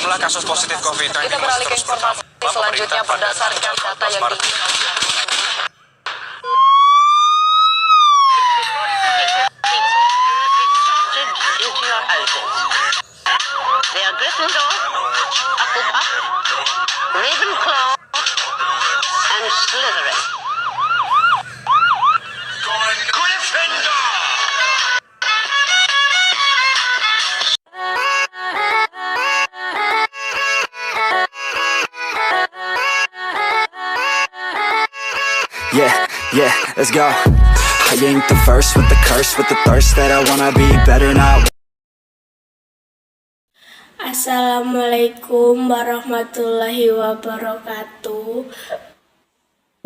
Jumlah kasus positif COVID-19 Kita beralih ke informasi selanjutnya berdasarkan data yang They are Gryffindor, Hufflepuff, Ravenclaw, and Slytherin. Gryffindor! Yeah, let's go. I ain't the first with the curse, with the thirst that I wanna be better now. Assalamualaikum warahmatullahi wabarakatuh.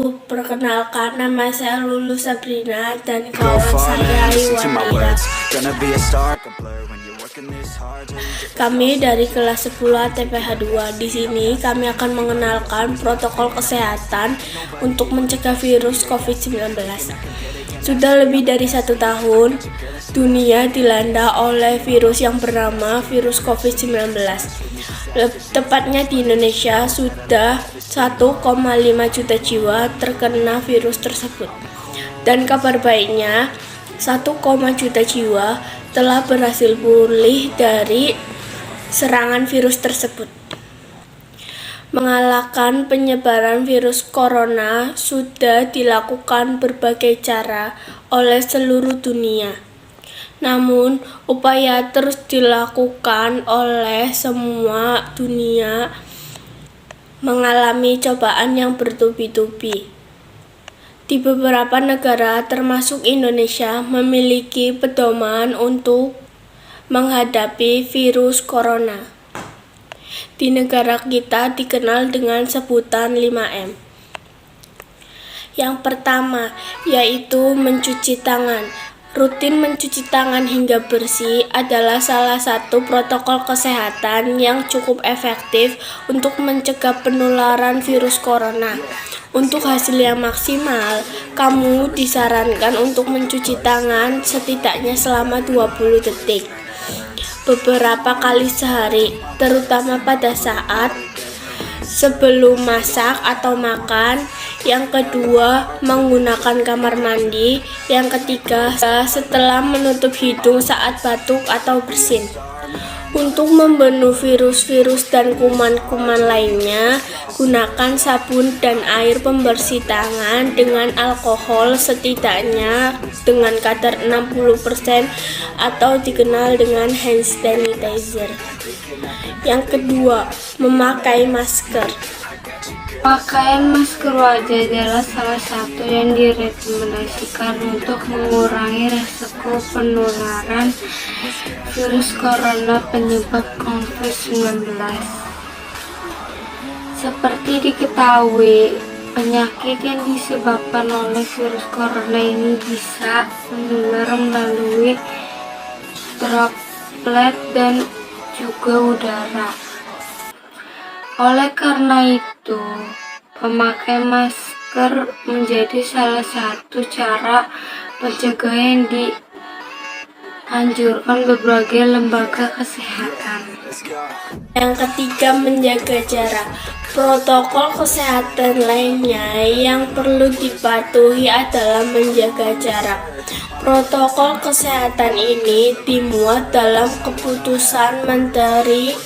Perkenalkan, nama saya Lulu Sabrina dan Go kawan far, man, saya listen to my Iwanira. words. Gonna be a star, a blur when you're working this hard. Kami dari kelas 10 ATPH 2. Di sini kami akan mengenalkan protokol kesehatan untuk mencegah virus COVID-19. Sudah lebih dari 1 tahun, dunia dilanda oleh virus yang bernama virus COVID-19. Tepatnya di Indonesia sudah 1,5 juta jiwa terkena virus tersebut. Dan kabar baiknya, 1, juta jiwa telah berhasil pulih dari serangan virus tersebut. Mengalahkan penyebaran virus corona sudah dilakukan berbagai cara oleh seluruh dunia. Namun, upaya terus dilakukan oleh semua dunia mengalami cobaan yang bertubi-tubi. Di beberapa negara termasuk Indonesia memiliki pedoman untuk menghadapi virus corona. Di negara kita dikenal dengan sebutan 5M. Yang pertama yaitu mencuci tangan. Rutin mencuci tangan hingga bersih adalah salah satu protokol kesehatan yang cukup efektif untuk mencegah penularan virus corona. Untuk hasil yang maksimal, kamu disarankan untuk mencuci tangan setidaknya selama 20 detik. Beberapa kali sehari, terutama pada saat sebelum masak atau makan. Yang kedua, menggunakan kamar mandi. Yang ketiga, setelah menutup hidung saat batuk atau bersin. Untuk membunuh virus-virus dan kuman-kuman lainnya, gunakan sabun dan air pembersih tangan dengan alkohol setidaknya dengan kadar 60% atau dikenal dengan hand sanitizer. Yang kedua, memakai masker. Pakaian masker wajah adalah salah satu yang direkomendasikan untuk mengurangi resiko penularan virus corona penyebab COVID-19. Seperti diketahui, penyakit yang disebabkan oleh virus corona ini bisa menular melalui droplet dan juga udara. Oleh karena itu, memakai masker menjadi salah satu cara mencegah yang dianjurkan berbagai lembaga kesehatan. Yang ketiga, menjaga jarak. Protokol kesehatan lainnya yang perlu dipatuhi adalah menjaga jarak. Protokol kesehatan ini dimuat dalam keputusan Menteri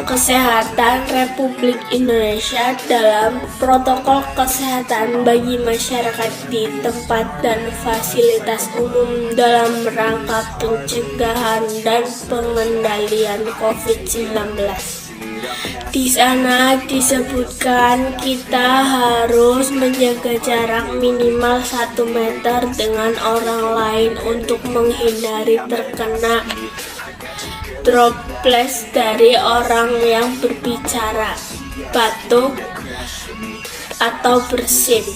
Kesehatan Republik Indonesia dalam protokol kesehatan bagi masyarakat di tempat dan fasilitas umum dalam rangka pencegahan dan pengendalian COVID-19. Di sana disebutkan kita harus menjaga jarak minimal 1 meter dengan orang lain untuk menghindari terkena droplet dari orang yang berbicara, batuk, atau bersin,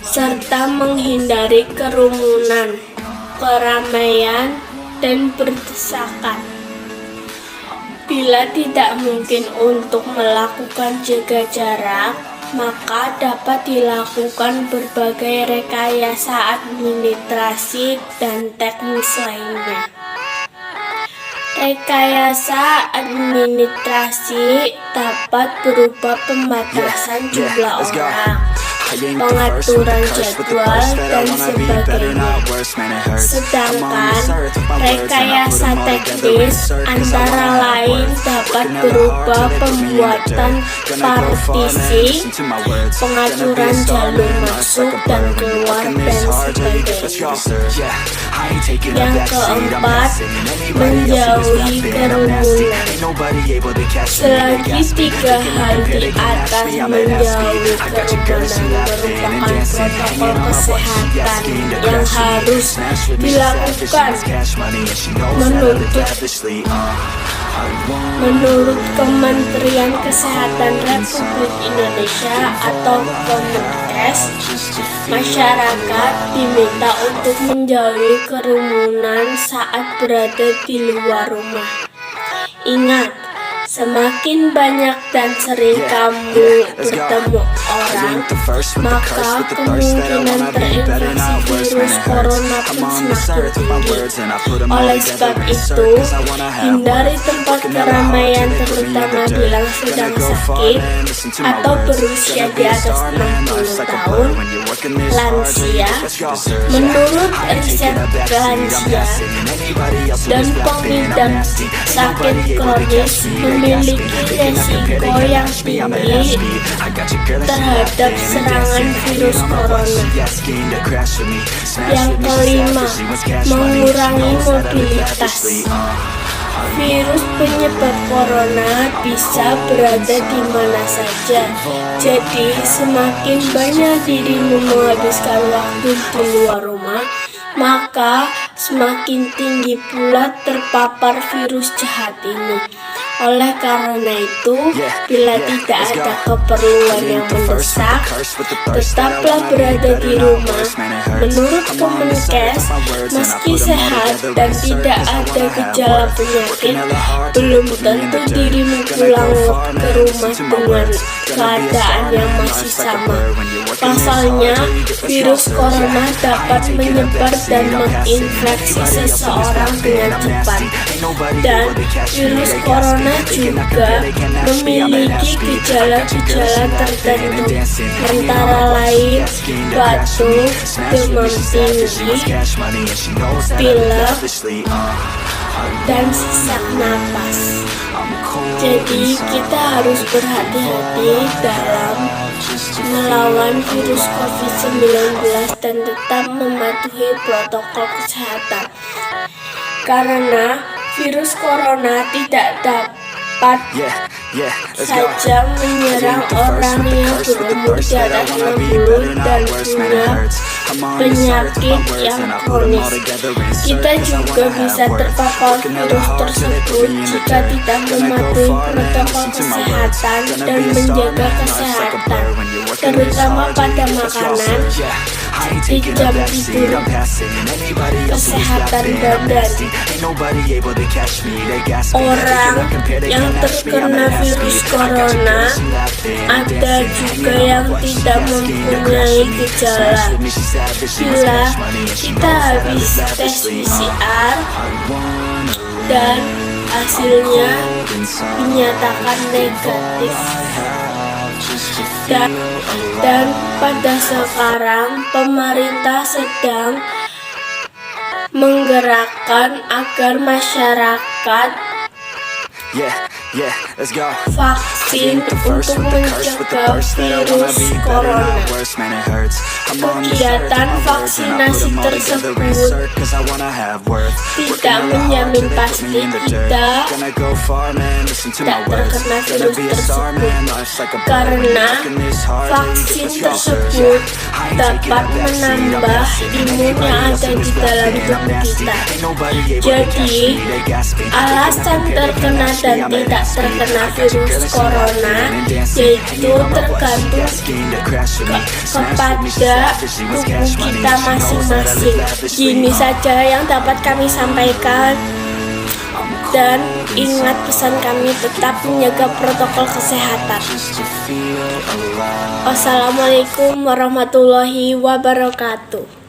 serta menghindari kerumunan, keramaian, dan berdesakan. Bila tidak mungkin untuk melakukan jaga jarak, maka dapat dilakukan berbagai rekayasa administrasi dan teknis lainnya. Rekayasa administrasi dapat berupa pembatasan jumlah orang, pengaturan jadwal, dan sebagainya. Sedangkan rekayasa teknis antara lain dapat berupa pembuatan partisi, pengaturan jalur masuk dan keluar, dan sebagainya. Yang keempat, menjauhi kerumunan. Selagi 3 hal di atas menjauhi kerumunan merupakan protokol kesehatan yang harus dilakukan. Menurut Kementerian Kesehatan Republik Indonesia atau Kemenkes, masyarakat diminta untuk menjauhi kerumunan saat berada di luar rumah. Ingat, semakin banyak dan sering kamu bertemu orang, maka kemungkinan terinfeksi virus corona pun semakin tinggi. Oleh sebab itu, hindari tempat keramaian terutama bila sedang sakit atau berusia di atas 60 tahun, lansia. Menurut riset lansia dan pengidap sakit kronis memiliki resiko yang tinggi terhadap serangan virus corona. Yang kelima, mengurangi mobilitas. Virus penyebab corona bisa berada di mana saja. Jadi, semakin banyak dirimu menghabiskan waktu di luar rumah, maka semakin tinggi pula terpapar virus jahat ini. Oleh karena itu, bila tidak ada keperluan yang mendesak, tetaplah berada di rumah. Menurut Kemenkes, meski sehat dan tidak ada gejala penyakit, belum tentu dirimu pulang ke rumah dengan keadaan yang masih sama. Pasalnya, virus corona dapat menyebar dan menginfeksi seseorang dengan cepat. Dan virus corona juga memiliki gejala-gejala tertentu, antara lain batuk, demam tinggi, pilek, dan sesak napas. Jadi kita harus berhati-hati dalam melawan virus COVID-19 dan tetap mematuhi protokol kesehatan. Karena virus corona tidak dapat saja menyerang orang yang berumur di atas 60 dan punya penyakit yang kronis. Kita juga bisa terpapar virus tersebut jika tidak mematuhi protokol kesehatan dan menjaga kesehatan, terutama pada makanan, jam tidur, kesehatan badan. Orang yang terkena virus corona ada juga yang tidak mempunyai gejala. Bila kita habis tes PCR dan hasilnya dinyatakan negatif, dan pada sekarang pemerintah sedang menggerakkan agar masyarakat vaksin untuk mencegah virus corona. Kegiatan vaksinasi tersebut tidak menjamin pasti kita tidak terkena virus tersebut, karena vaksin tersebut dapat menambah imun yang ada di dalam tubuh kita. Jadi, alasan terkena dan tidak terkena virus corona yaitu tergantung kepada tubuh kita masing-masing. Gini saja yang dapat kami sampaikan, dan ingat pesan kami, tetap menjaga protokol kesehatan. Wassalamualaikum warahmatullahi wabarakatuh.